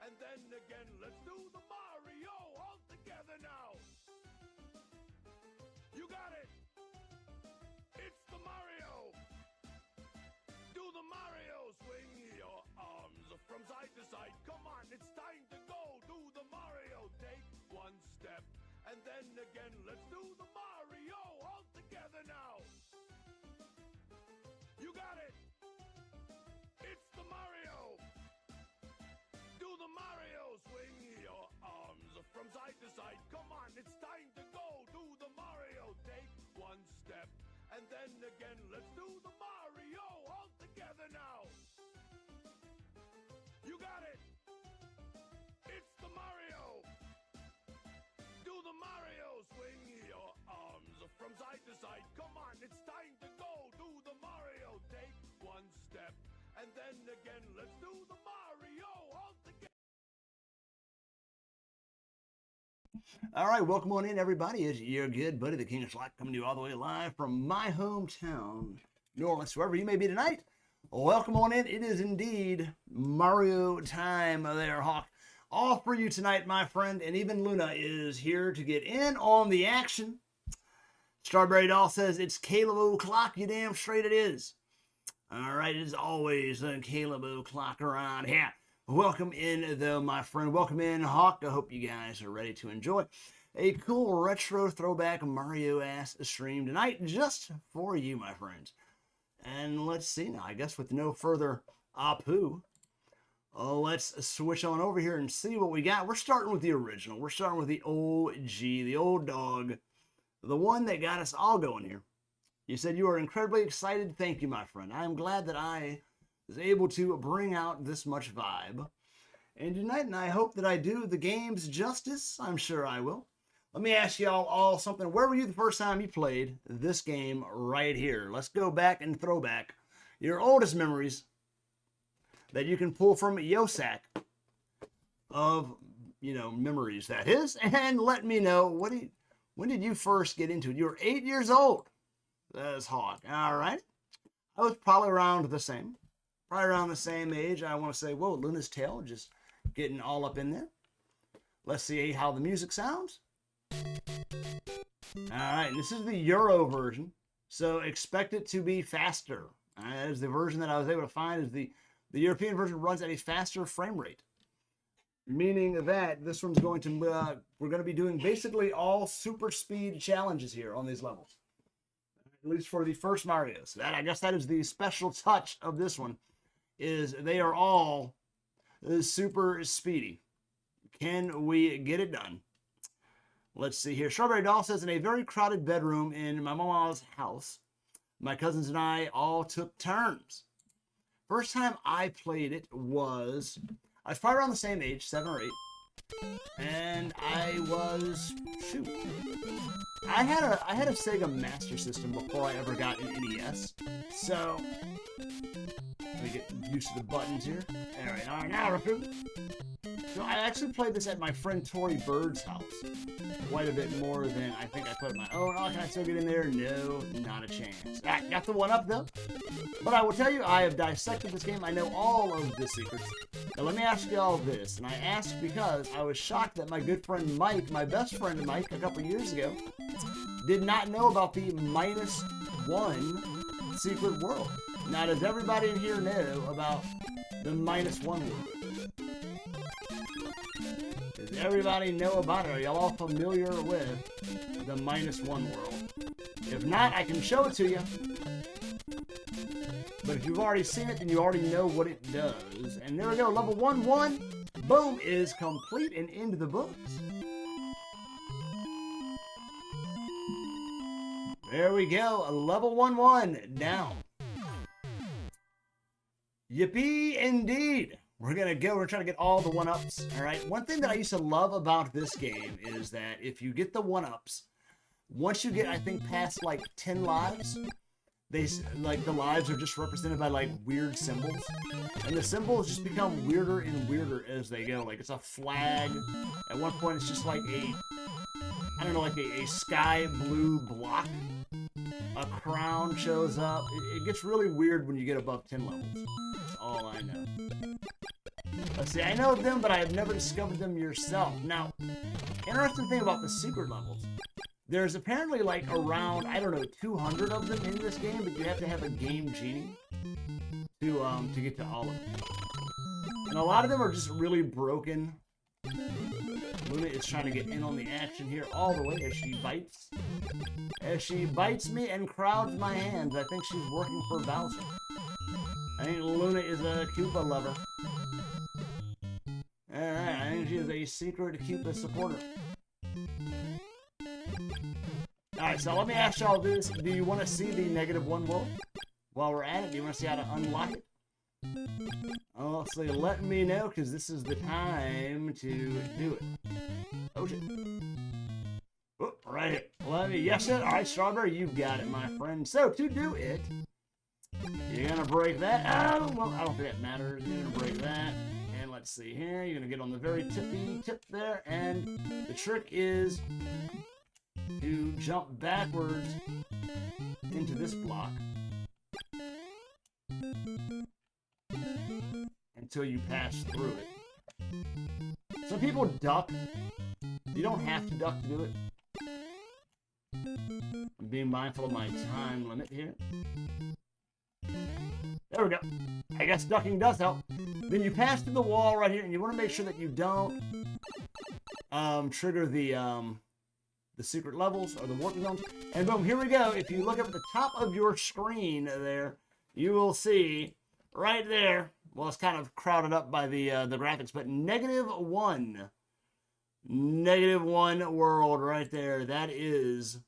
and then again. Let's do the Mario all together now. You got it. It's the Mario. Do the Mario. Swing your arms from side to side. Come on, it's time to go. Do the Mario. Take one step, and then again. Let's do the Mario all together now. You got it. It's the Mario. Do the Mario. Swing your arms from side to side. Come on, it's time to go. Do the Mario. Take one step, and then again. Let's do the Mario all together now. You got it. It's the Mario. Do the Mario. Swing your arms from side to side. Come on, it's time to go. Do the Mario. Take one step, and then again. Let's do the Mario all together. All right, welcome on in, everybody. It's your good buddy, the King of Schlock, coming to you all the way live from my hometown, New Orleans, wherever you may be tonight. Welcome on in. It is indeed Mario time there, Hawk. All for you tonight, my friend, and even Luna is here to get in on the action. Strawberry Doll says, it's Caleb O'Clock, you damn straight it is. All right, it is always a Caleb O'Clock around here. Welcome in, though, my friend. Welcome in, Hawk. I hope you guys are ready to enjoy a cool retro throwback Mario-ass stream tonight just for you, my friends. And let's see now. I guess with no further apu, let's switch on over here and see what we got. We're starting with the original. We're starting with the OG, the old dog, the one that got us all going here. You said you are incredibly excited. Thank you, my friend. I am glad that I was able to bring out this much vibe. And tonight, and I hope that I do the game's justice. I'm sure I will. Let me ask y'all all something. Where were you the first time you played this game right here? Let's go back and throw back your oldest memories that you can pull from Yosak of, memories, that is. And let me know, when did you first get into it? You were 8 years old. That's Hawk. All right. I was probably around the same. Probably around the same age. I want to say, whoa, Luna's tail just getting all up in there. Let's see how the music sounds. All right, and this is the Euro version, so expect it to be faster. That is the version that I was able to find. Is the European version runs at a faster frame rate, meaning that this one's going to we're going to be doing basically all super speed challenges here on these levels, at least for the first Marios. That, I guess that is the special touch of this one, is they are all super speedy. Can we get it done? Let's see here. Strawberry Doll says, in a very crowded bedroom in my mama's house, my cousins and I all took turns. First time I played it was, I was probably around the same age, 7 or 8. And I was, I had a Sega Master System before I ever got an NES. So, let me get used to the buttons here. All right, now, recruit. So I actually played this at my friend Tori Bird's house quite a bit more than I think I put my own. Oh, can I still get in there? No, not a chance. I got the one up, though. But I will tell you, I have dissected this game. I know all of the secrets. Now, let me ask you all this. And I ask because I was shocked that my good friend Mike, my best friend Mike, a couple years ago, did not know about the -1 secret world. Now, does everybody in here know about the -1 world? Does everybody know about it? Are y'all all familiar with the -1 world? If not, I can show it to you. But if you've already seen it, then you already know what it does. And there we go, level 1-1, boom, is complete and into the books. There we go, level 1-1 down. Yippee indeed. We're going to try to get all the 1-ups, all right? One thing that I used to love about this game is that if you get the 1-ups, once you get, I think, past, 10 lives, they, the lives are just represented by, weird symbols. And the symbols just become weirder and weirder as they go. It's a flag. At one point, it's just a sky blue block. A crown shows up. It gets really weird when you get above 10 levels. That's all I know. Let's see, I know them, but I have never discovered them yourself. Now, interesting thing about the secret levels. There's apparently like around, I don't know, 200 of them in this game, but you have to have a game genie to get to all of them. And a lot of them are just really broken. Luna is trying to get in on the action here all the way as she bites. As she bites me and crowds my hands. I think she's working for Bowser. I think Luna is a Koopa lover. Alright, I think she is a secret Koopa supporter. Alright, so let me ask y'all this. Do you want to see the -1 world? While we're at it, do you want to see how to unlock it? Oh, so let me know, because this is the time to do it. Oh, shit. Oh, right here. Let me, yes, it. All right, Strawberry, you've got it, my friend. So, to do it, you're going to break that. Oh, well, I don't think that matters. You're going to break that. And let's see here. You're going to get on the very tippy tip there. And the trick is to jump backwards into this block until you pass through it. Some people duck. You don't have to duck to do it. I'm being mindful of my time limit here. There we go. I guess ducking does help. Then you pass through the wall right here, and you want to make sure that you don't trigger the secret levels or the warp zones. And boom, here we go. If you look up at the top of your screen there, you will see right there. Well, it's kind of crowded up by the graphics, but -1. -1 world right there. That is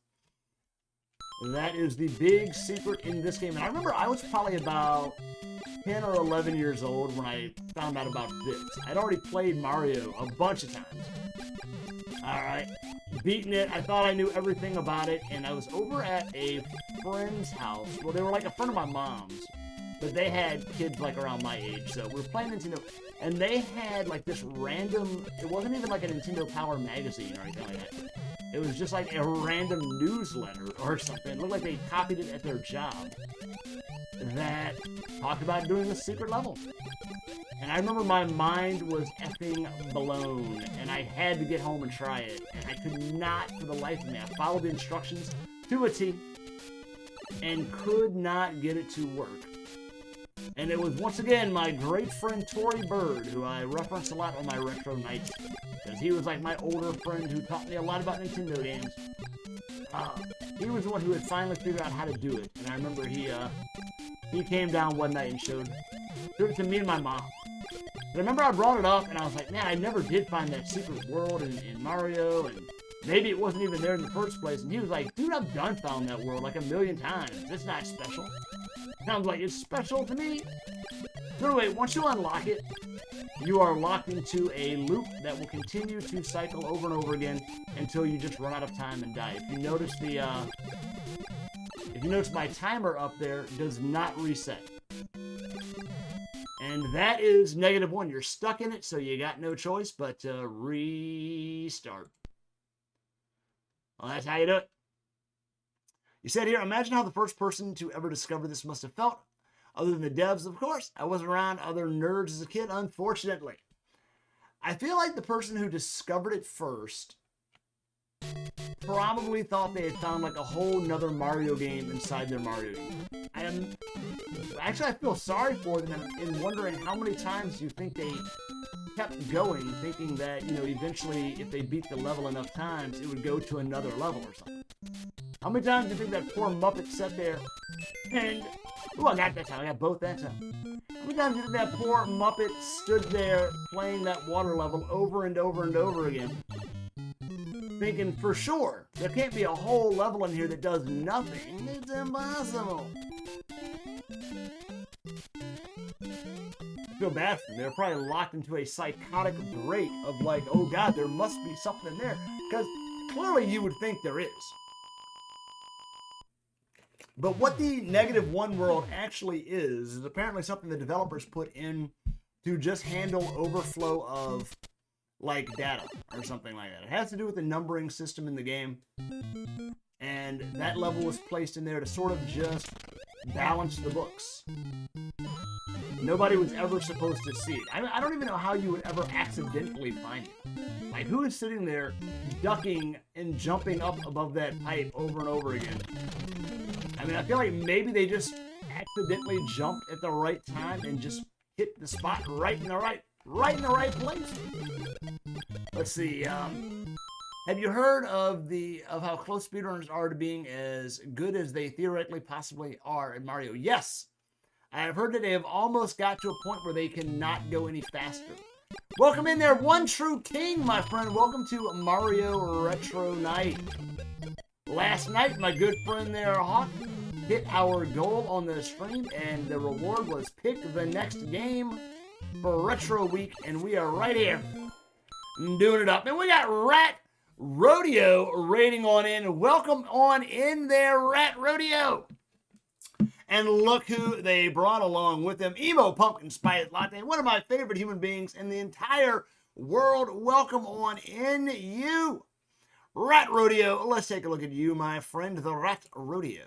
the big secret in this game. And I remember I was probably about 10 or 11 years old when I found out about this. I'd already played Mario a bunch of times. Alright, beaten it. I thought I knew everything about it, and I was over at a friend's house. Well, they were like a friend of my mom's, but they had kids like around my age, so we were playing Nintendo, and they had like this random, it wasn't even like a Nintendo Power magazine or anything like that. It was just like a random newsletter or something. It looked like they copied it at their job that talked about doing the secret level. And I remember my mind was effing blown, and I had to get home and try it, and I could not for the life of me. I followed the instructions to a T and could not get it to work. And it was once again my great friend Tory Bird, who I reference a lot on my retro nights, because he was like my older friend who taught me a lot about Nintendo games. He was the one who had finally figured out how to do it, and I remember he came down one night and showed it to me and my mom. But I remember I brought it up, and I was like, man, I never did find that secret world in Mario, and maybe it wasn't even there in the first place. And he was like, dude, I've done found that world like 1,000,000 times. It's not special. And I was like, it's special to me. So anyway, once you unlock it, you are locked into a loop that will continue to cycle over and over again until you just run out of time and die. If you notice my timer up there does not reset. And that is -1. You're stuck in it, so you got no choice but to restart. Well, that's how you do it. You said here, imagine how the first person to ever discover this must have felt. Other than the devs, of course. I wasn't around other nerds as a kid, unfortunately. I feel like the person who discovered it first probably thought they had found like a whole nother Mario game inside their Mario game. Actually, I feel sorry for them in wondering how many times you think they kept going, thinking that, you know, eventually if they beat the level enough times, it would go to another level or something. How many times do you think that poor Muppet sat there and... Ooh, I got that time. I got both that time. How many times do you think that poor Muppet stood there playing that water level over and over and over again, thinking, for sure, there can't be a whole level in here that does nothing. It's impossible. I feel bad for them. They're probably locked into a psychotic break of like, oh God, there must be something in there. Because clearly you would think there is. But what the -1 world actually is apparently something the developers put in to just handle overflow of like data or something like that. It has to do with the numbering system in the game. And that level was placed in there to sort of just balance the books. nobody was ever supposed to see it. I don't even know how you would ever accidentally find it. Like, who is sitting there ducking and jumping up above that pipe over and over again? I mean, I feel like maybe they just accidentally jumped at the right time and just hit the spot right in the right place. Let's see. Have you heard of how close speedrunners are to being as good as they theoretically possibly are in Mario? Yes. I have heard that they have almost got to a point where they cannot go any faster. Welcome in there, One True King, my friend. Welcome to Mario Retro Night. Last night, my good friend there, Hawk, hit our goal on the stream, and the reward was pick the next game for Retro Week, and we are right here doing it up. And we got Rat Rodeo raiding on in. Welcome on in there, Rat Rodeo. And look who they brought along with them. Emo Pumpkin Spice Latte, one of my favorite human beings in the entire world. Welcome on in, you. Rat Rodeo, let's take a look at you, my friend, the Rat Rodeo.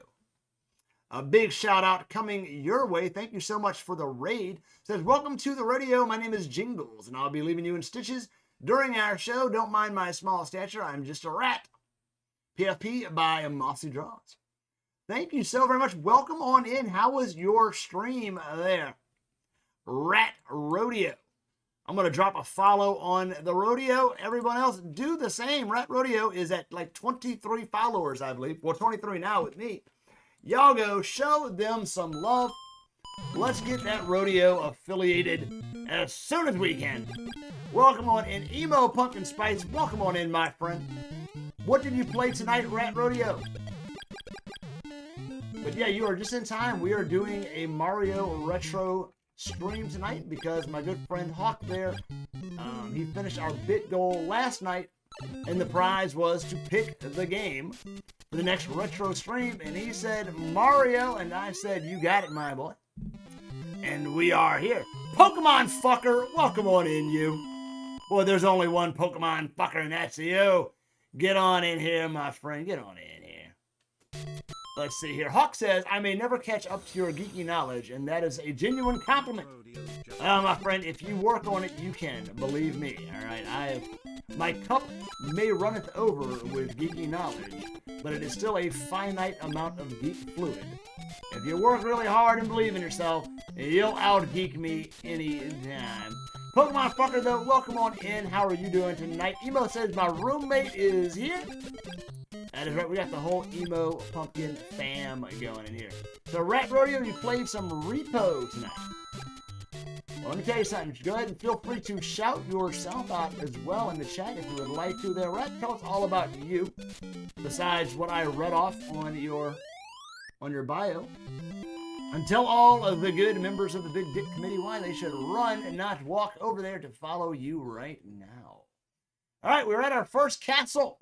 A big shout out coming your way. Thank you so much for the raid. Says, welcome to the rodeo. My name is Jingles, and I'll be leaving you in stitches during our show. Don't mind my small stature. I'm just a rat. PFP by Mossy Draws. Thank you so very much. Welcome on in. How was your stream there? Rat Rodeo. I'm going to drop a follow on the rodeo. Everyone else, do the same. Rat Rodeo is at like 23 followers, I believe. Well, 23 now with me. Y'all go show them some love. Let's get that rodeo affiliated as soon as we can. Welcome on in, Emo Pumpkin Spice. Welcome on in, my friend. What did you play tonight, Rat Rodeo? But yeah, you are just in time. We are doing a Mario Retro stream tonight because my good friend Hawk there, he finished our bit goal last night, and the prize was to pick the game for the next retro stream, and he said Mario, and I said, you got it, my boy. And we are here. Pokemon fucker, welcome on in, you. Boy, there's only one Pokemon fucker, and that's you. Get on in here, my friend. Get on in here. Let's see here. Hawk says, I may never catch up to your geeky knowledge, and that is a genuine compliment. My friend, if you work on it, you can. Believe me, all right? My cup may runneth over with geeky knowledge, but it is still a finite amount of geek fluid. If you work really hard and believe in yourself, you'll out-geek me any time. Pokemon fucker, though, welcome on in. How are you doing tonight? Emo says, my roommate is here. That is right, we got the whole Emo Pumpkin fam going in here. So, Rat Rodeo, you played some Repo tonight. Well, let me tell you something. Go ahead and feel free to shout yourself out as well in the chat if you would like to. There, Rat, tell us all about you, besides what I read off on your bio. And tell all of the good members of the Big Dick Committee why they should run and not walk over there to follow you right now. All right, we're at our first castle.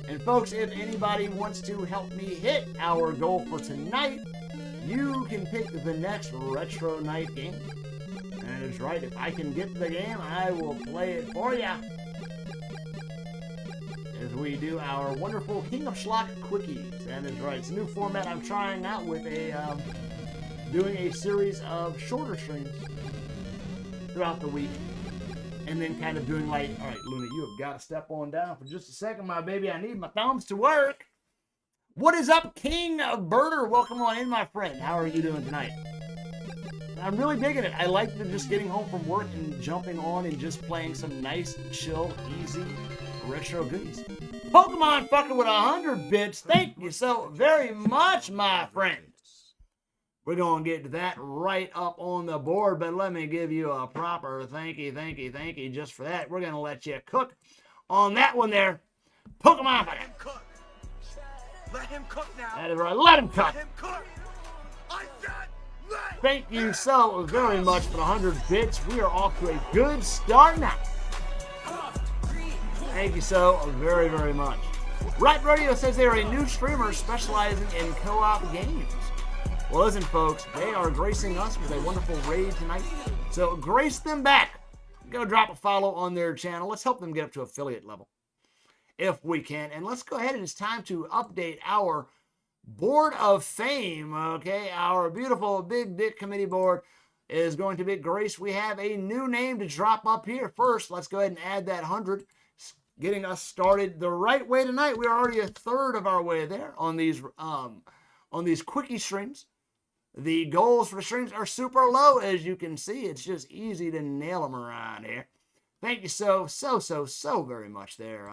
And folks, if anybody wants to help me hit our goal for tonight, you can pick the next Retro Night game. That is right. If I can get the game, I will play it for you. As we do our wonderful King of Schlock quickies. That is right. It's a new format I'm trying out with doing a series of shorter streams throughout the week. And then kind of doing like, all right, Luna, you have got to step on down for just a second, my baby. I need my thumbs to work. What is up, King Birder? Welcome on in, my friend. How are you doing tonight? I'm really digging it. I like just getting home from work and jumping on and just playing some nice, chill, easy retro goodies. Pokemon fucker with 100 bits. Thank you so very much, my friend. We're going to get that right up on the board, but let me give you a proper thank you just for that. We're going to let you cook on that one there. Pokemon fucker. Let him cook now. That is right. Let him cook. Let him cook. I said let Thank you so very much for the 100 bits. We are off to a good start now. Thank you so very, very much. Rat Radio says they are a new streamer specializing in co-op games. Well, listen, folks, they are gracing us with a wonderful raid tonight. So grace them back. Go drop a follow on their channel. Let's help them get up to affiliate level if we can. And let's go ahead and it's time to update our Board of Fame, okay? Our beautiful Big Dick Committee board is going to be graced. We have a new name to drop up here. First, let's go ahead and add that 100, getting us started the right way tonight. We're already a third of our way there on these quickie streams. The goals for the streams are super low, as you can see. It's just easy to nail them around here. Thank you so very much there,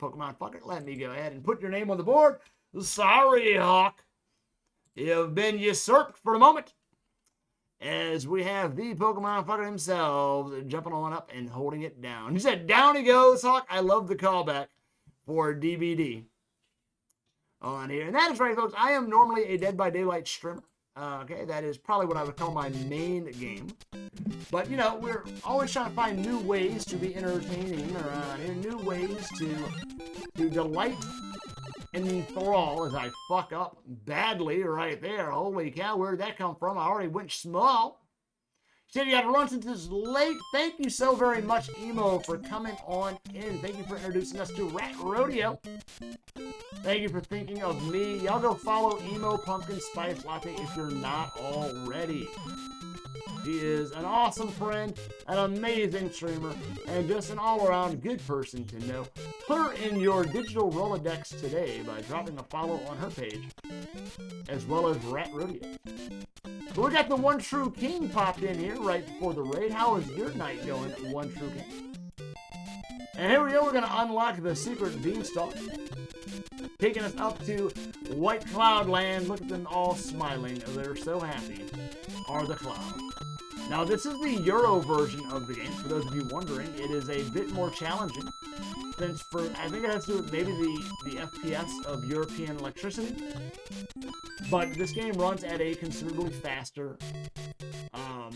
Pokemon Fucker. Let me go ahead and put your name on the board. Sorry, Hawk. You've been usurped for a moment. As we have the Pokemon Fucker himself jumping on up and holding it down. He said, down he goes, Hawk. I love the callback for DVD on here. And that is right, folks. I am normally a Dead by Daylight streamer. Okay, that is probably what I would call my main game. But, you know, we're always trying to find new ways to be entertaining around here, new ways to delight and enthrall as I fuck up badly right there. Holy cow, where'd that come from? I already went small. Said you got to run since it's late. Thank you so very much, Emo, for coming on in. Thank you for introducing us to Rat Rodeo. Thank you for thinking of me. Y'all go follow Emo Pumpkin Spice Latte if you're not already. He is an awesome friend, an amazing streamer, and just an all-around good person to know. Put her in your digital Rolodex today by dropping a follow on her page, as well as Rat Rodeo. But we got the One True King popped in here right before the raid. How is your night going, One True King? And here we go, we're going to unlock the secret beanstalk, taking us up to White Cloud Land. Look at them all smiling. They're so happy. Are the clouds. Now, this is the Euro version of the game. For those of you wondering, it is a bit more challenging. Since I think it has to do with maybe the FPS of European electricity. But this game runs at a considerably faster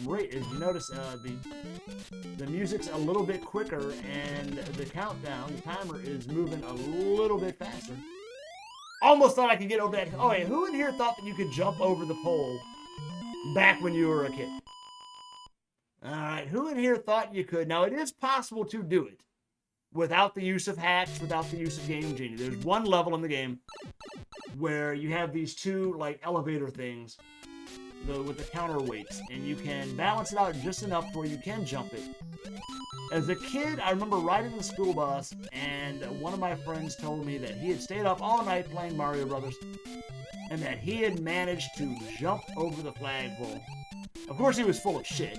rate. As you notice, the music's a little bit quicker, and the countdown, the timer, is moving a little bit faster. Almost thought I could get over that. Oh, wait, who in here thought that you could jump over the pole back when you were a kid? Alright, who in here thought you could? Now, it is possible to do it without the use of hacks, without the use of Game Genie. There's one level in the game where you have these two, like, elevator things with the counterweights, and you can balance it out just enough where you can jump it. As a kid, I remember riding the school bus, and one of my friends told me that he had stayed up all night playing Mario Brothers, and that he had managed to jump over the flagpole. Of course, he was full of shit.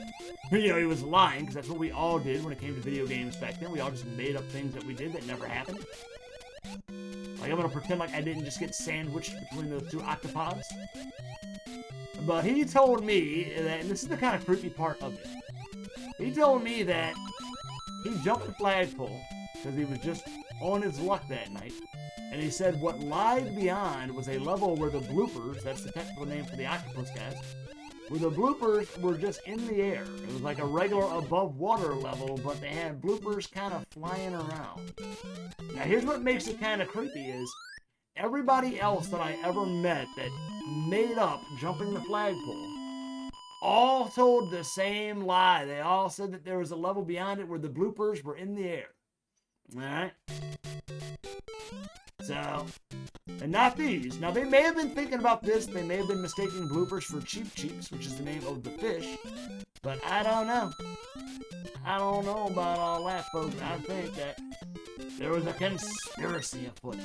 You know, he was lying, because that's what we all did when it came to video games back then. We all just made up things that we did that never happened. Like, I'm going to pretend like I didn't just get sandwiched between those two octopods. But he told me that, and this is the kind of creepy part of it, he told me that he jumped the flagpole because he was just on his luck that night. And he said what lied beyond was a level where the bloopers, that's the technical name for the octopus guys, where the bloopers were just in the air. It was like a regular above water level, but they had bloopers kind of flying around. Now here's what makes it kind of creepy is, everybody else that I ever met that made up jumping the flagpole all told the same lie. They all said that there was a level beyond it where the bloopers were in the air. Alright? So, and not these. Now, they may have been thinking about this. They may have been mistaking bloopers for Cheap Cheeks, which is the name of the fish. But I don't know. I don't know about all that, folks. I think that there was a conspiracy afoot.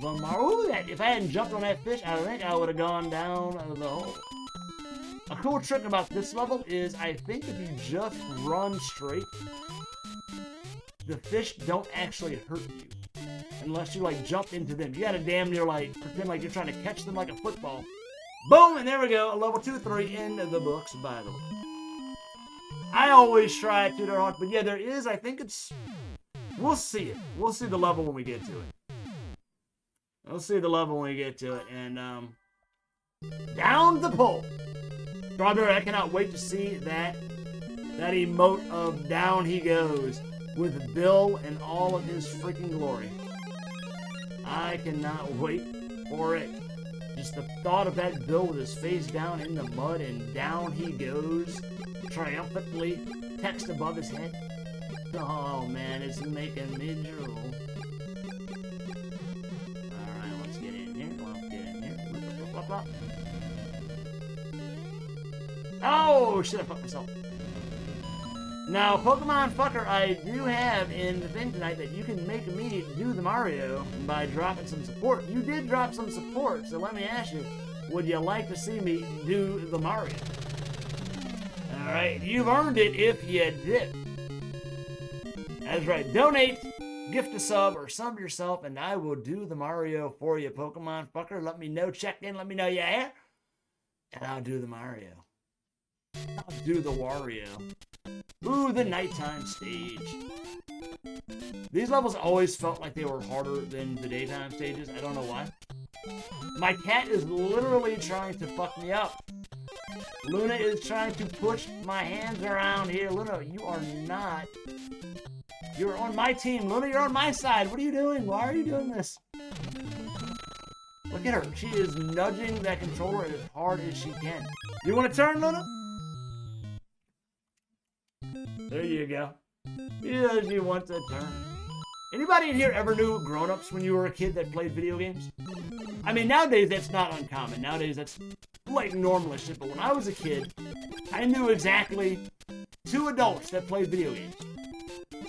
If I hadn't jumped on that fish, I think I would have gone down the hole. A cool trick about this level is I think if you just run straight, the fish don't actually hurt you. Unless you, like, jump into them. You gotta damn near, like, pretend like you're trying to catch them like a football. Boom! And there we go. A level 2-3 in the books, by the way. I always try to hard, but yeah, there is, I think it's... We'll see it. We'll see the level when we get to it. We'll see the level when we get to it. And, down the pole. Strawberry, I cannot wait to see that emote of down he goes with Bill in all of his freaking glory. I cannot wait for it. Just the thought of that Bill with his face down in the mud and down he goes, triumphantly, text above his head. Oh man, it's making me drool. Alright, let's get in here. pop up. Oh, shit, I fucked myself. Now, Pokemon Fucker, I do have in the thing tonight that you can make me do the Mario by dropping some support. You did drop some support, so let me ask you, would you like to see me do the Mario? Alright, you've earned it if you did. That's right, donate, gift a sub, or sub yourself, and I will do the Mario for you, Pokemon Fucker. Let me know, check in, let me know you're here, and I'll do the Mario. I'll do the Wario. Ooh, the nighttime stage. These levels always felt like they were harder than the daytime stages. I don't know why. My cat is literally trying to fuck me up. Luna is trying to push my hands around here. Luna, you are not. You're on my team. Luna, you're on my side. What are you doing? Why are you doing this? Look at her. She is nudging that controller as hard as she can. You want to turn, Luna? There you go. Yes, you want to turn. Anybody in here ever knew grown-ups when you were a kid that played video games? I mean, nowadays that's not uncommon. Nowadays that's like normal shit. But when I was a kid, I knew exactly 2 adults that played video games.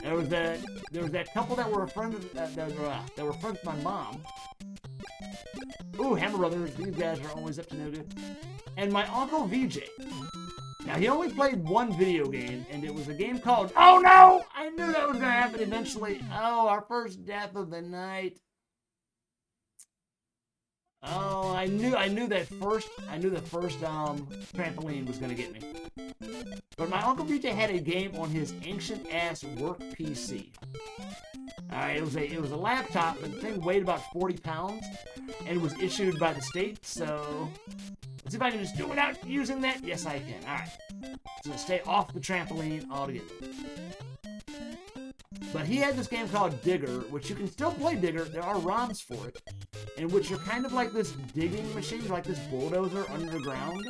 There was that couple that were friends that were friends with my mom. Ooh, Hammer Brothers. These guys are always up to no good. And my uncle VJ. Now, he only played one video game, and it was a game called... Oh, no! I knew that was going to happen eventually. Oh, our first death of the night. Oh, I knew the first trampoline was going to get me. But my Uncle BJ had a game on his ancient-ass work PC. Alright, it was a laptop, but the thing weighed about 40 pounds, and it was issued by the state, so... Let's see if I can just do it without using that. Yes, I can. Alright. So stay off the trampoline altogether. But he had this game called Digger, which you can still play Digger. There are ROMs for it. In which you're kind of like this digging machine, like this bulldozer underground.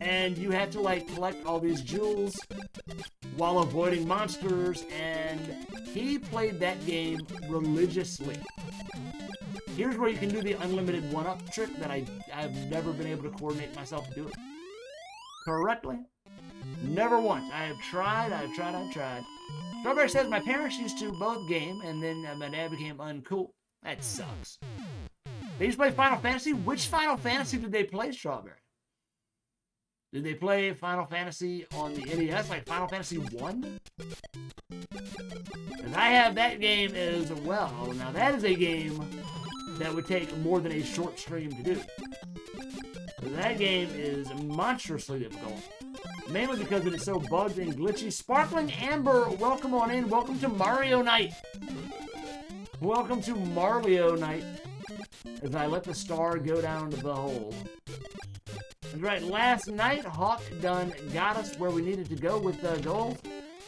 And you have to, like, collect all these jewels while avoiding monsters. And he played that game religiously. Here's where you can do the unlimited one-up trick that I've never been able to coordinate myself to do it correctly. Never once. I've tried. Strawberry says, my parents used to both game, and then my dad became uncool. That sucks. They used to play Final Fantasy? Which Final Fantasy did they play, Strawberry? Did they play Final Fantasy on the NES, like Final Fantasy 1? Because I have that game as well. Now, that is a game that would take more than a short stream to do. That game is monstrously difficult. Mainly because it is so bugged and glitchy. Sparkling Amber, welcome on in. Welcome to Mario Night. Welcome to Mario Night. As I let the star go down into the hole. That's right, last night, Hawk done got us where we needed to go with the goals.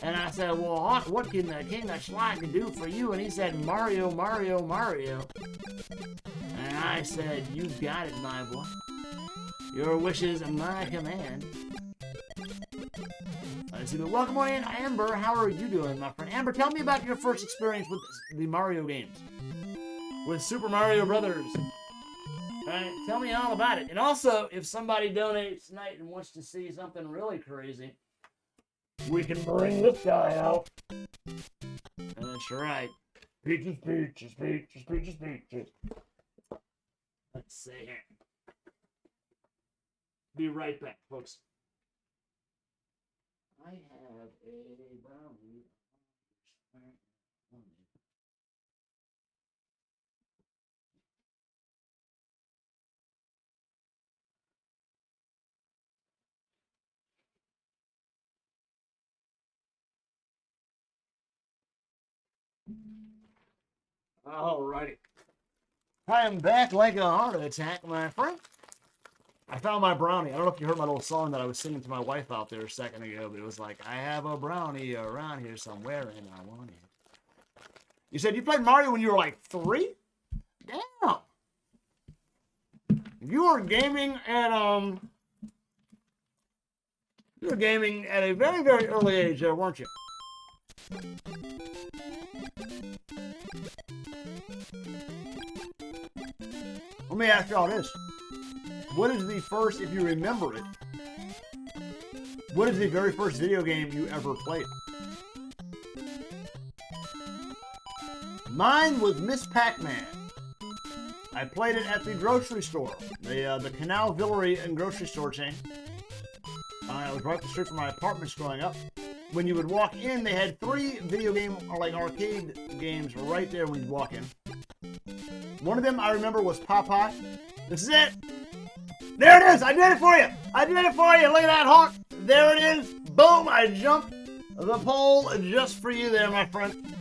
And I said, well, Hawk, what can the TheKingOfShlock do for you? And he said, Mario, Mario, Mario. And I said, you got it, my boy. Your wishes are my command. Let's see, but welcome on in, Amber. How are you doing, my friend? Amber, tell me about your first experience with the Mario games. With Super Mario Brothers. Alright, tell me all about it. And also, if somebody donates tonight and wants to see something really crazy, we can bring this guy out. That's right. Peaches, peaches, peaches, peaches, peaches. Let's see here. Be right back, folks. I have a brownie. Alrighty. I am back like a heart attack, my friend. I found my brownie. I don't know if you heard my little song that I was singing to my wife out there a second ago, but it was like, I have a brownie around here somewhere and I want it. You said you played Mario when you were like 3? Damn. You were gaming at a very, very early age there, weren't you? Let me ask y'all this. What is the first, if you remember it, what is the very first video game you ever played? Mine was Miss Pac-Man. I played it at the grocery store, the Canal Villery and grocery store chain. I was right up the street from my apartments growing up. When you would walk in, they had 3 video game or like arcade games right there when you walk in. One of them I remember was Popeye. This is it. There it is. I did it for you. I did it for you. Look at that hawk. There it is. Boom. I jumped the pole just for you there, my friend.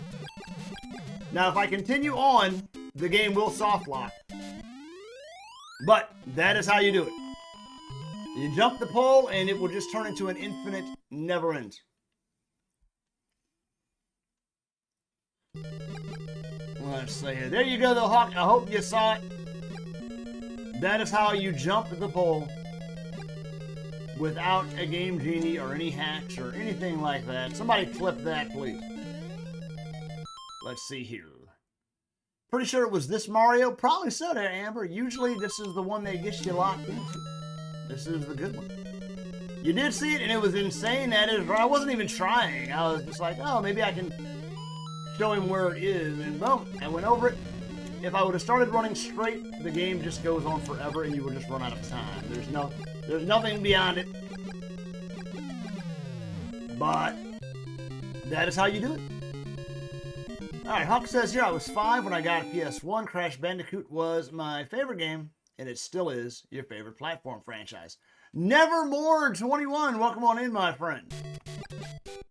Now, if I continue on, the game will soft lock. But that is how you do it. You jump the pole and it will just turn into an infinite never ends. Let's see here. There you go, the hawk. I hope you saw it. That is how you jump the pole without a Game Genie or any hacks or anything like that. Somebody clip that, please. Let's see here. Pretty sure it was this Mario. Probably so there, Amber. Usually this is the one that gets you locked into. This is the good one. You did see it and it was insane. That is right. I wasn't even trying. I was just like, oh, maybe I can show him where it is. And boom, I went over it. If I would have started running straight, the game just goes on forever and you would just run out of time. There's nothing beyond it. But that is how you do it. Alright, Huck says here, I was 5 when I got a PS1. Crash Bandicoot was my favorite game, and it still is your favorite platform franchise. Nevermore 21, welcome on in, my friend.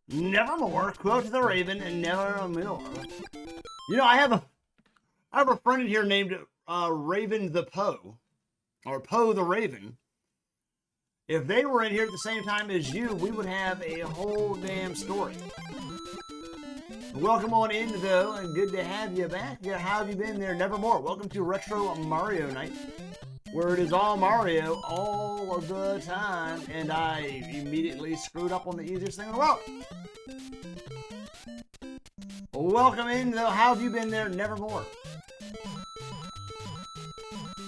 Nevermore, quote the Raven, and nevermore. You know, I have a friend in here named Raven the Poe, or Poe the Raven. If they were in here at the same time as you, we would have a whole damn story. Welcome on in, though, and good to have you back. Yeah, how have you been there? Nevermore. Welcome to Retro Mario Night, where it is all Mario all of the time, and I immediately screwed up on the easiest thing in the world. Welcome in, though. How have you been there? Nevermore.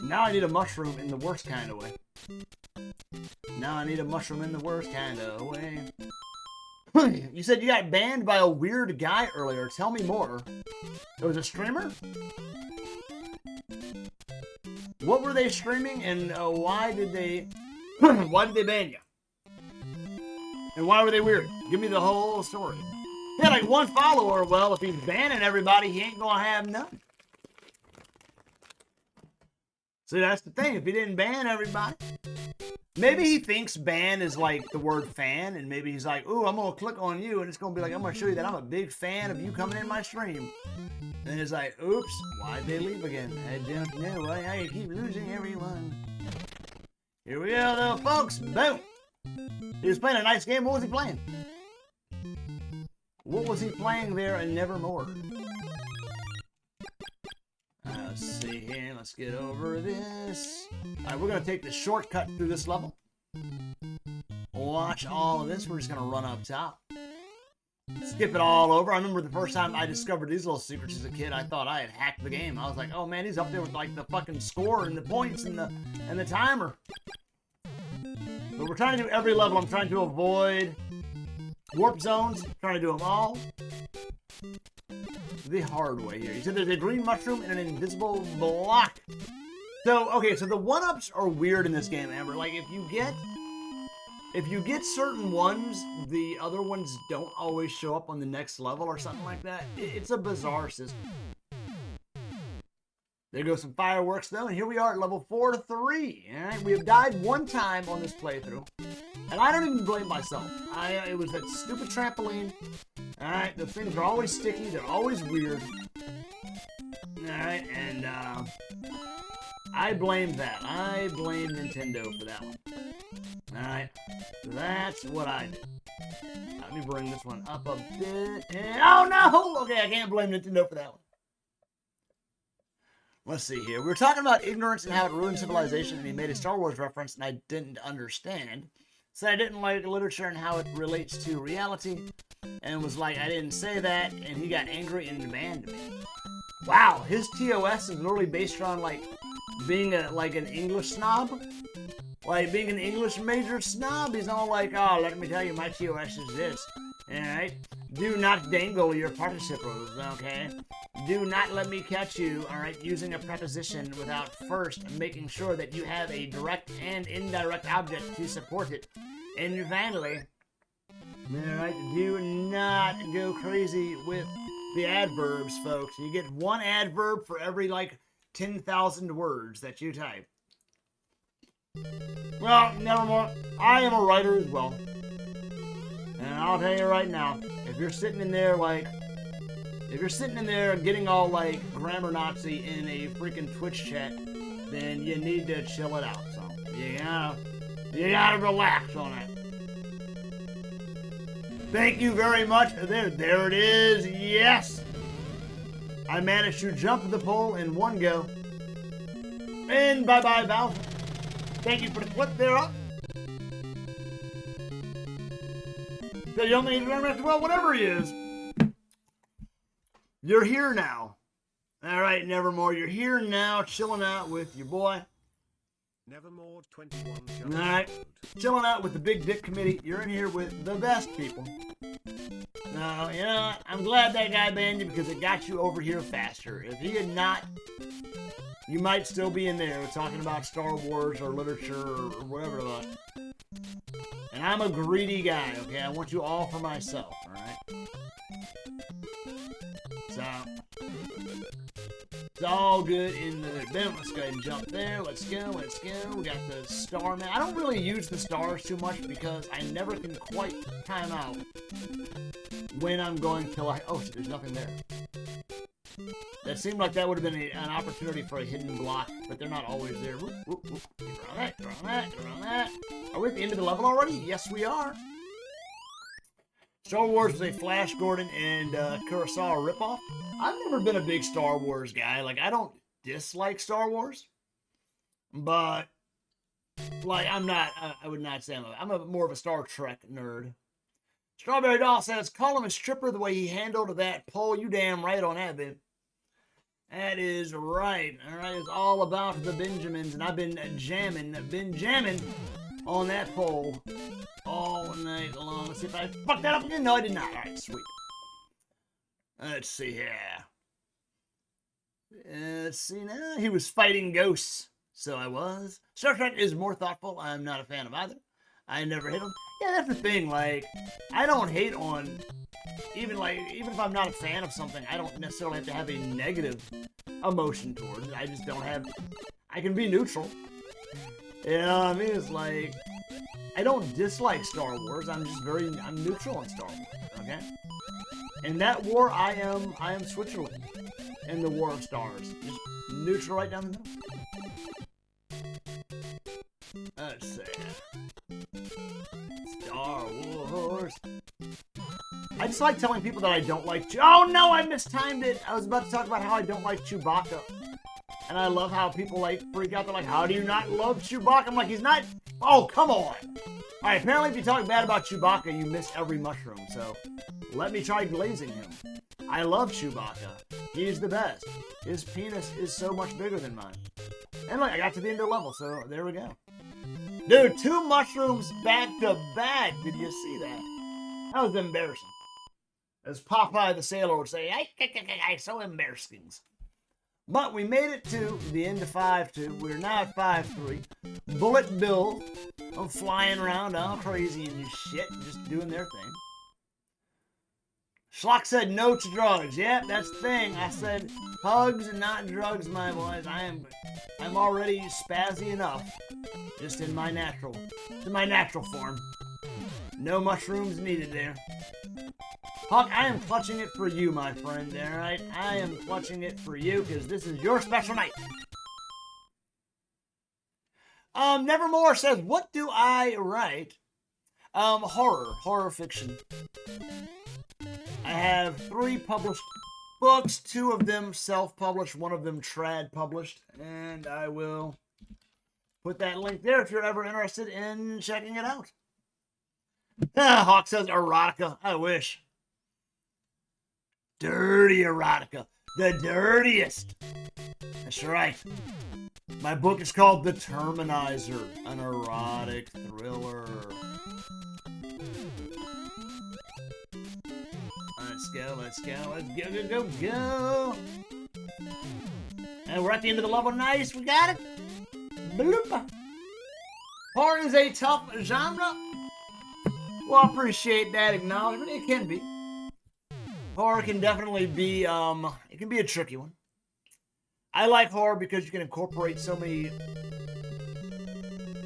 Now I need a mushroom in the worst kind of way. Now I need a mushroom in the worst kind of way. You said you got banned by a weird guy earlier. Tell me more. It was a streamer? What were they streaming and why did they ban you? And why were they weird? Give me the whole story. He had like 1 follower. Well, if he's banning everybody, he ain't gonna have none. See, that's the thing. If he didn't ban everybody, maybe he thinks ban is like the word fan, and maybe he's like, ooh, I'm going to click on you, and it's going to be like, I'm going to show you that I'm a big fan of you coming in my stream. And it's like, oops, why'd they leave again? I don't know. I keep losing everyone. Here we go, though, folks. Boom. He was playing a nice game. What was he playing? What was he playing there in Nevermore? Let's see here. Let's get over this. Alright, we're going to take the shortcut through this level. Watch all of this. We're just going to run up top. Skip it all over. I remember the first time I discovered these little secrets as a kid, I thought I had hacked the game. I was like, oh man, he's up there with like the fucking score and the points and the timer. But we're trying to do every level. I'm trying to avoid warp zones. I'm trying to do them all the hard way here. You said there's a green mushroom and an invisible block. So, okay, so the 1-ups are weird in this game, Amber. Like, if you get certain ones, the other ones don't always show up on the next level or something like that. It's a bizarre system. There goes some fireworks, though, and here we are at level 4-3. All right, we have died 1 time on this playthrough, and I don't even blame myself. It was that stupid trampoline. All right, the things are always sticky. They're always weird. All right, and I blame that. I blame Nintendo for that one. All right, that's what I did. Let me bring this one up a bit. And, oh no! Okay, I can't blame Nintendo for that one. Let's see here. We were talking about ignorance and how it ruined civilization, and he made a Star Wars reference, and I didn't understand. Said I didn't like literature and how it relates to reality, and was like, I didn't say that, and he got angry and banned me. Wow, his TOS is literally based on like being like an English snob. like being an English major snob. He's all like, oh, let me tell you, my TOS is this. Alright? Do not dangle your participles, okay? Do not let me catch you, alright, using a preposition without first making sure that you have a direct and indirect object to support it. And finally, alright, do not go crazy with the adverbs, folks. You get one adverb for every, like, 10,000 words that you type. Well, never mind. I am a writer as well. And I'll tell you right now, if you're sitting in there getting all like grammar Nazi in a freaking Twitch chat, then you need to chill it out. So you gotta relax on it. Thank you very much. There it is. Yes, I managed to jump the pole in one go. And bye-bye, Bowser. Thank you for the flip there up. The young lady, well, whatever he is. You're here now. All right, Nevermore, you're here now, chilling out with your boy. Nevermore 21. All right, chilling out with the Big Dick Committee. You're in here with the best people. Now, you know, I'm glad that guy banned you because it got you over here faster. If he had not, you might still be in there talking about Star Wars or literature or whatever the fuck. And I'm a greedy guy, okay? I want you all for myself, alright? So, it's all good in the boom. Let's go ahead and jump there. Let's go. We got the star man. I don't really use the stars too much because I never can quite time out when I'm going to like, oh, there's nothing there. That seemed like that would have been an opportunity for a hidden block, but they're not always there. Whoop, whoop, whoop. Get around that, get around that, get around that. Are we at the end of the level already? Yes, we are. Star Wars is a Flash Gordon and Kurosawa ripoff. I've never been a big Star Wars guy. Like, I don't dislike Star Wars, but like, I would not say I'm more of a Star Trek nerd. Strawberry Doll says, call him a stripper the way he handled that pole. You damn right on that, babe. That is right. All right, it's all about the Benjamins, and I've been jamming on that pole all night long. Let's see if I fucked that up again. No, I did not. All right, sweet. Let's see here. Let's see now. He was fighting ghosts, so I was. Star Trek is more thoughtful. I'm not a fan of either. I never hit him. Yeah, that's the thing. Like, I don't hate on. Even if I'm not a fan of something, I don't necessarily have to have a negative emotion towards it. I just don't have. I can be neutral. You know what I mean? It's like, I don't dislike Star Wars. I'm neutral on Star Wars. Okay. In that war, I am Switzerland. In the War of Stars, just neutral right down the middle. Let's see. Star Wars. I just like telling people that I don't like. Oh no, I mistimed it. I was about to talk about how I don't like Chewbacca. And I love how people like freak out. They're like, how do you not love Chewbacca? I'm like, he's not. Oh, come on. Alright, apparently if you talk bad about Chewbacca, you miss every mushroom. So let me try glazing him. I love Chewbacca. He's the best. His penis is so much bigger than mine. And look, I got to the end of the level, so there we go. Dude, 2 mushrooms back to back. Did you see that? That was embarrassing. As Popeye the Sailor would say, I so embarrassing. But we made it to the end of 5-2. We're now at 5-3. Bullet Bill, I'm flying around all crazy and shit, just doing their thing. Shlock said no to drugs. Yep, that's the thing. I said hugs and not drugs, my boys. I'm already spazzy enough, just in my natural form. No mushrooms needed there. Hawk, I am clutching it for you, my friend, alright? I am clutching it for you, because this is your special night. Nevermore says, what do I write? Horror fiction. I have 3 published books, 2 of them self-published, 1 of them trad published, and I will put that link there if you're ever interested in checking it out. Hawk says erotica. I wish. Dirty erotica. The dirtiest. That's right. My book is called The Terminizer, an erotic thriller. Let's go, let's go, let's go, go, go, go. And we're at the end of the level. Nice, we got it. Bloop. Horror is a tough genre. Well, I appreciate that acknowledgement. It can be. Horror can definitely be, it can be a tricky one. I like horror because you can incorporate so many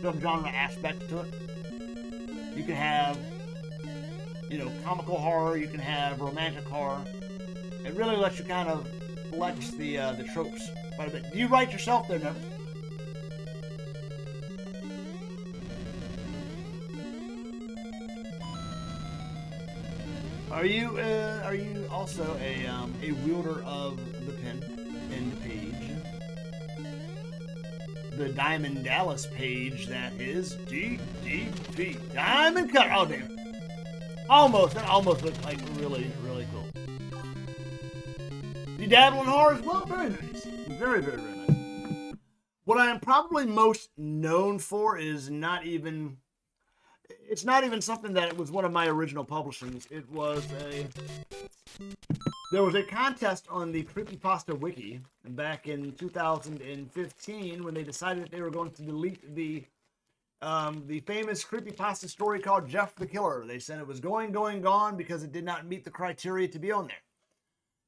subgenre aspects to it. You can have, you know, comical horror. You can have romantic horror. It really lets you kind of flex the tropes quite a bit. Do you write yourself there, Never? Are you also a wielder of the pen and the page? The Diamond Dallas page, that is. DDP. Diamond Cutter. Oh, damn. That almost looked like really, really cool. You dabble in horror as well? Very nice. Very, very, very nice. What I am probably most known for is it's not even something that was one of my original publishings. There was a contest on the Creepypasta Wiki back in 2015 when they decided that they were going to delete the famous creepypasta story called Jeff the Killer. They said it was gone because it did not meet the criteria to be on there.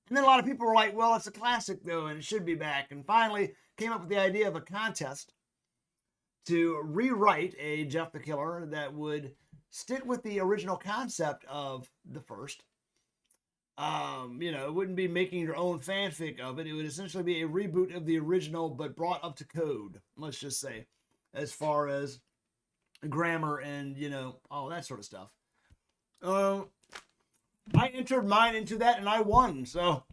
And then a lot of people were like, well, it's a classic though, and it should be back. And finally came up with the idea of a contest to rewrite a Jeff the Killer that would stick with the original concept of the first. It wouldn't be making your own fanfic of it. It would essentially be a reboot of the original, but brought up to code, let's just say, as far as grammar and, all that sort of stuff. I entered mine into that and I won. So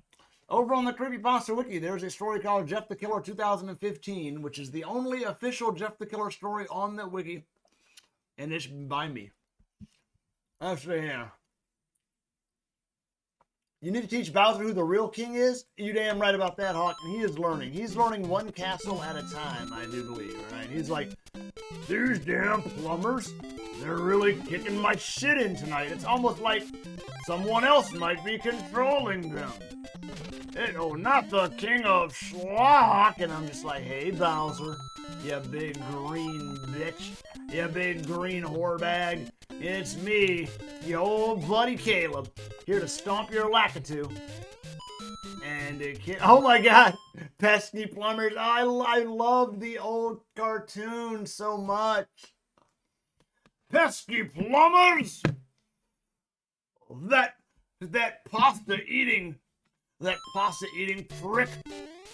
over on the Creepypasta Wiki, there's a story called Jeff the Killer 2015, which is the only official Jeff the Killer story on the wiki. And it's by me. Let's see here. You need to teach Bowser who the real king is? You damn right about that, Hawk. And he is learning. He's learning one castle at a time, I do believe, right? He's like, these damn plumbers, they're really kicking my shit in tonight. It's almost like someone else might be controlling them. Not the TheKingOfShlock. And I'm just like, hey, Bowser, you big green bitch. You big green whore bag. It's me, your old buddy Caleb, here to stomp your lackatoo. And oh my god, pesky plumbers. I love the old cartoon so much. Pesky plumbers! That pasta eating prick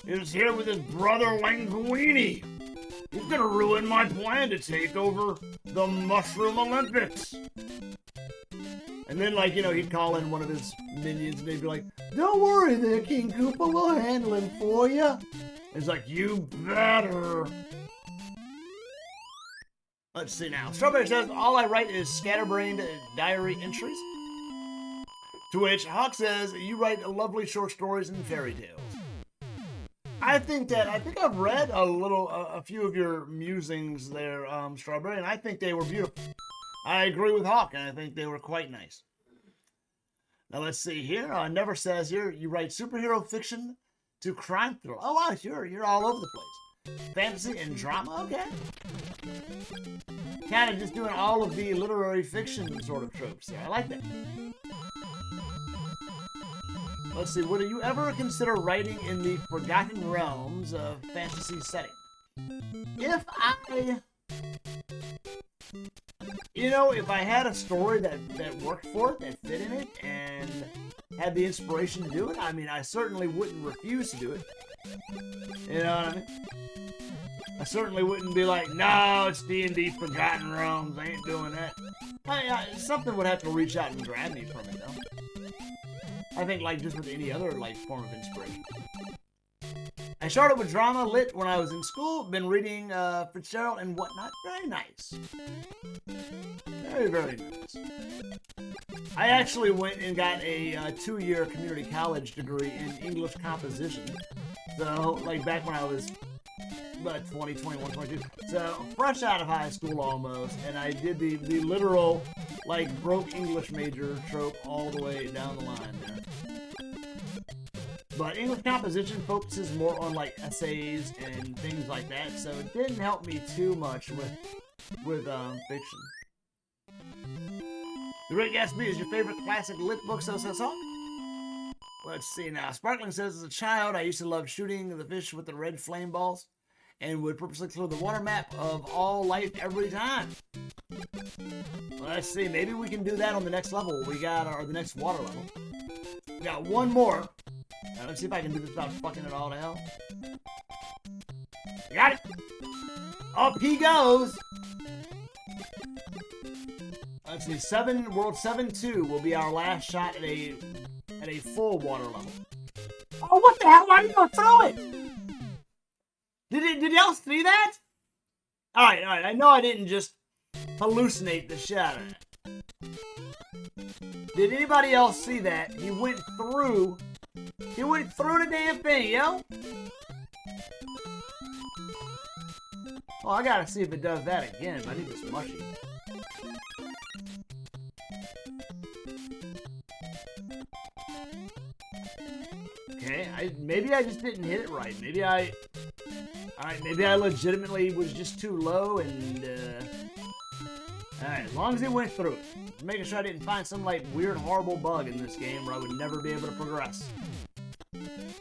is here with his brother Linguini. He's gonna ruin my plan to take over the Mushroom Olympics. And then, he'd call in one of his minions and they'd be like, don't worry there, King Koopa, we'll handle him for you. It's like, you better. Let's see now. Strawberry says, all I write is scatterbrained diary entries. To which Hawk says, you write lovely short stories and fairy tales. I think I've read a few of your musings there, Strawberry, and I think they were beautiful. I agree with Hawk, and I think they were quite nice. Now let's see here. Never says here you write superhero fiction to crime thriller. Oh wow, sure, you're all over the place. Fantasy and drama, okay. Kind of just doing all of the literary fiction sort of tropes there. I like that. Let's see, would you ever consider writing in the Forgotten Realms of fantasy setting? If I had a story that worked for it, that fit in it, and had the inspiration to do it, I certainly wouldn't refuse to do it. You know what I mean? I certainly wouldn't be like, no, it's D&D Forgotten Realms, I ain't doing that. Something would have to reach out and grab me from it, though. I think just with any other form of inspiration. I started with drama lit when I was in school. Been reading Fitzgerald and whatnot. Very nice. Very, very nice. I actually went and got a 2-year community college degree in English composition. So, back when I was but 20, 21, 22. So fresh out of high school almost, and I did the literal like broke English major trope all the way down the line there. But English composition focuses more on like essays and things like that, so it didn't help me too much with fiction. The Great Gatsby is your favorite classic lit book, so. Let's see now. Sparkling says, as a child, I used to love shooting the fish with the red flame balls and would purposely clear the water map of all life every time. Let's see. Maybe we can do that on the next level. We got the next water level. We got one more. Now, let's see if I can do this without fucking it all to hell. Got it. Up he goes. Let's see. World 7-2 will be our last shot at a full water level. Oh, what the hell? Why are you gonna throw it? Did y'all see that? Alright. I know I didn't just hallucinate the shit out of it. Did anybody else see that? He went through the damn thing, yo. Oh, I gotta see if it does that again. I need this mushy. Okay, maybe I just didn't hit it right. Maybe I legitimately was just too low and, alright, as long as it went through it. Just making sure I didn't find some, like, weird, horrible bug in this game where I would never be able to progress.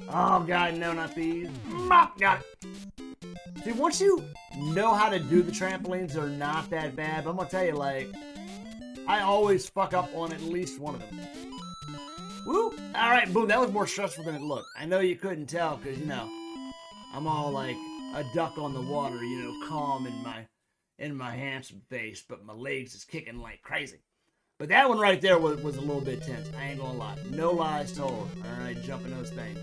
Oh, God, no, not these. Got it. See, once you know how to do the trampolines, they're not that bad. But I'm gonna tell you, like, I always fuck up on at least one of them. Woo! Alright, boom, that was more stressful than it looked. I know you couldn't tell, because, you know, I'm all like a duck on the water, you know, calm in my handsome face, but my legs is kicking like crazy. But that one right there was a little bit tense. I ain't gonna lie. No lies told. Alright, jumping those things.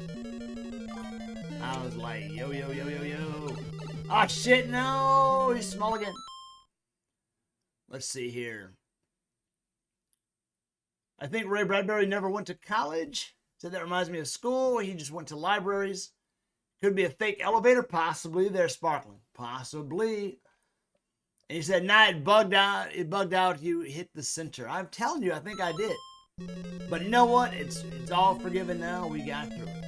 I was like, yo. Oh, shit, no! He's small again. Let's see here. I think Ray Bradbury never went to college. Said that reminds me of school. He just went to libraries. Could be a fake elevator. Possibly. They're sparkling. Possibly. And he said, nah, it bugged out. You hit the center. I'm telling you, I think I did. But you know what? It's all forgiven now. We got through it.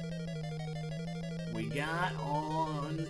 We got on